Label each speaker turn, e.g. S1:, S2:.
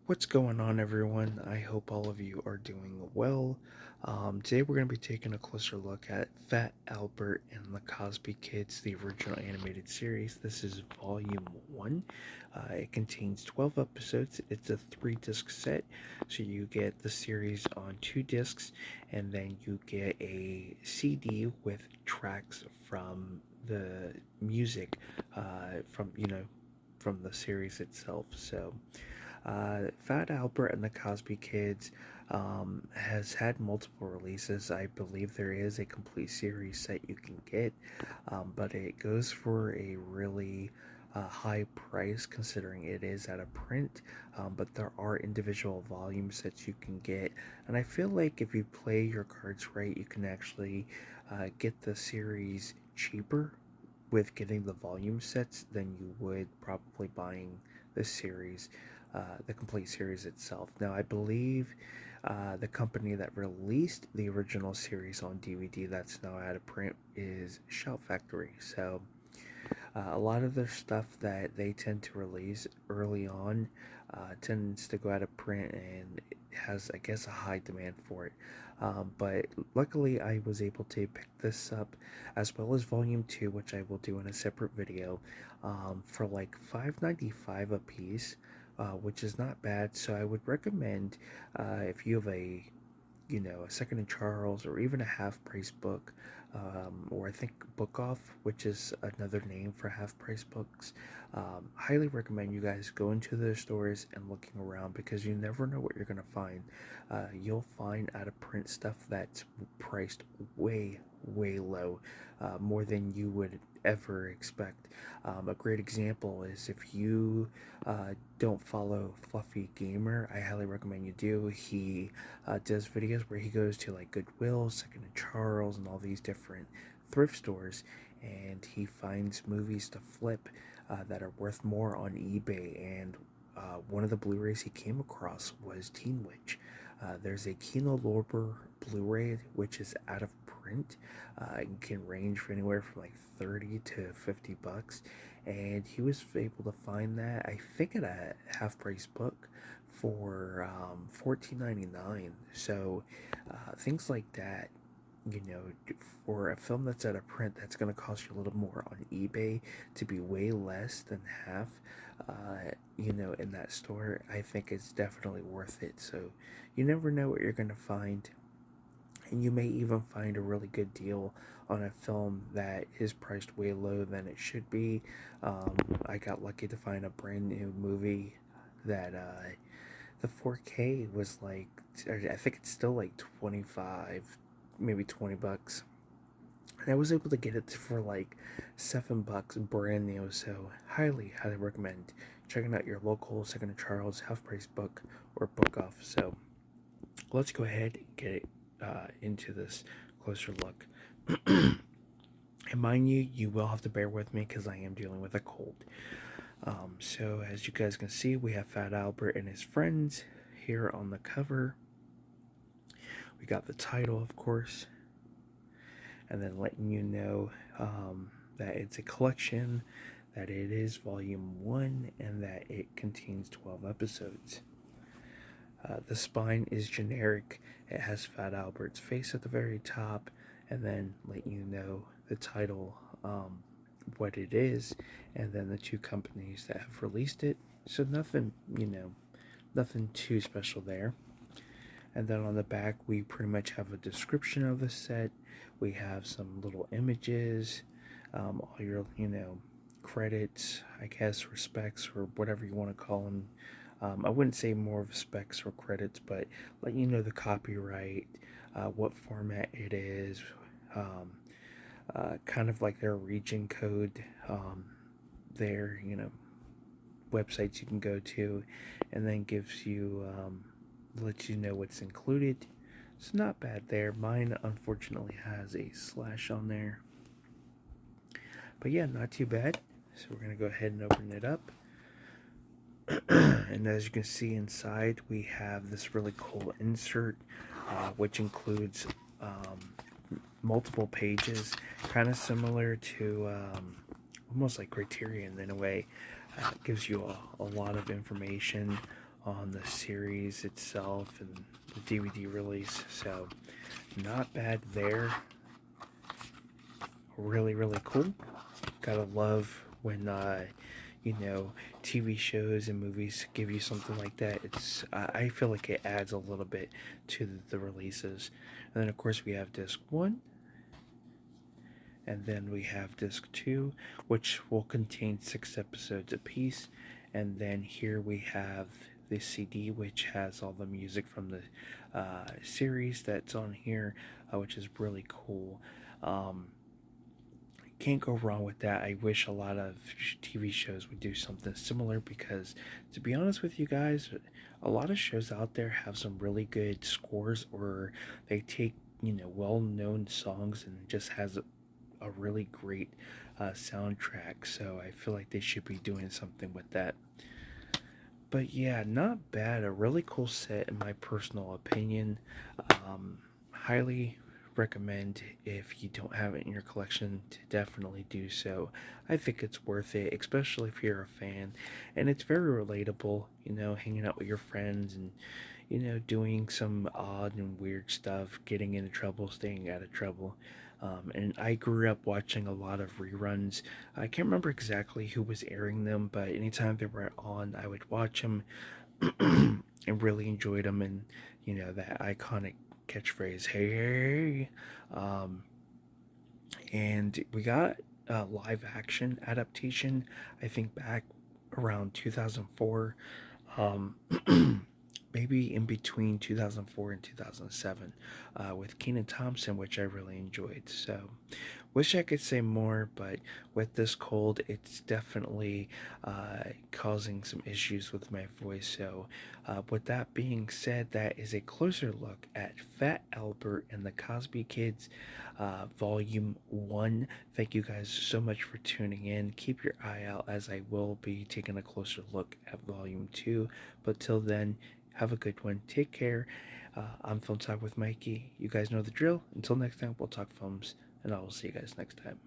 S1: What's going on, everyone? I hope all of you are doing well. Today, we're going to be taking a closer look at Fat Albert and the Cosby Kids, the original animated series. This is volume 1. It contains 12 episodes. It's a 3 disc set, so you get the series on 2 discs, and then you get a CD with tracks from the music from the series itself. Fat Albert and the Cosby Kids has had multiple releases. I believe there is a complete series that you can get, but it goes for a really high price considering it is at a print. But there are individual volumes that you can get, and I feel like if you play your cards right, you can actually get the series cheaper with getting the volume sets than you would probably buying the series, the complete series itself. Now, I believe the company that released the original series on DVD that's now out of print is Shout Factory. A lot of their stuff that they tend to release early on tends to go out of print and it has, I guess, a high demand for it. But luckily, I was able to pick this up as well as Volume 2, which I will do in a separate video, for like $5.95 a piece, which is not bad. So I would recommend if you have a Second and Charles, or even a half price book, or I think Book Off, which is another name for half price books. Highly recommend you guys go into those stores and looking around because you never know what you're going to find. You'll find out of print stuff that's priced way, way low, more than you would ever expect. A great example is if you don't follow Fluffy Gamer, I highly recommend you do. He does videos where he goes to like Goodwill, Second and Charles, and all these different thrift stores, and he finds movies to flip that are worth more on eBay. And one of the Blu-rays he came across was Teen Witch. There's a Kino Lorber Blu-ray which is out of print. It can range for anywhere from like 30 to $50, and he was able to find that I think at a half price book for $14.99. Things like that, you know, for a film that's out of print, that's going to cost you a little more on eBay to be way less than half. In that store, I think it's definitely worth it. So you never know what you're going to find, and you may even find a really good deal on a film that is priced way low than it should be. I got lucky to find a brand new movie that the 4K was like, I think it's still like 25, maybe $20. And I was able to get it for like $7 brand new. So highly, highly recommend checking out your local Second and Charles half price book or Book Off. So let's go ahead and get into this closer look. And mind you, you will have to bear with me because I am dealing with a cold. So as you guys can see, we have Fat Albert and his friends here on the cover. We got the title, of course, and then letting you know that it's a collection, that it is volume 1, and that it contains 12 episodes. The spine is generic. It has Fat Albert's face at the very top, and then let you know the title, what it is, and then the 2 companies that have released it. So nothing too special there. And then on the back, we pretty much have a description of the set. We have some little images, all your, credits, I guess, or specs, or whatever you want to call them. I wouldn't say more of specs or credits, but let you know the copyright, what format it is, kind of like their region code, their, websites you can go to, and then gives you, lets you know what's included. It's not bad there. Mine, unfortunately, has a slash on there. But yeah, not too bad. So we're going to go ahead and open it up. And as you can see inside, we have this really cool insert, which includes multiple pages, kind of similar to almost like Criterion in a way. It gives you a lot of information on the series itself and the DVD release. So, not bad there. Really, really cool. Gotta love when you know, TV shows and movies give you something like that. I feel like it adds a little bit to the releases. And then of course we have disc 1, and then we have disc 2, which will contain 6 episodes apiece. And then here we have the CD, which has all the music from the series that's on here, which is really cool. Um, can't go wrong with that. I wish a lot of TV shows would do something similar because, to be honest with you guys, a lot of shows out there have some really good scores, or they take, well known songs and it just has a really great soundtrack. So I feel like they should be doing something with that. But yeah, not bad. A really cool set, in my personal opinion. Highly recommend, if you don't have it in your collection, to definitely do so. I think it's worth it, especially if you're a fan. And it's very relatable, hanging out with your friends and, doing some odd and weird stuff, getting into trouble, staying out of trouble. And I grew up watching a lot of reruns. I can't remember exactly who was airing them, but anytime they were on, I would watch them and really enjoyed them. And, that iconic catchphrase, hey, hey. Um, and we got a live action adaptation, I think back around 2004. Um, maybe in between 2004 and 2007, with Keenan Thompson, which I really enjoyed. So, wish I could say more, but with this cold, it's definitely causing some issues with my voice. So, with that being said, that is a closer look at Fat Albert and the Cosby Kids, Volume 1. Thank you guys so much for tuning in. Keep your eye out, as I will be taking a closer look at Volume 2. But till then, have a good one. Take care. I'm Film Talk with Mikey. You guys know the drill. Until next time, we'll talk films, and I will see you guys next time.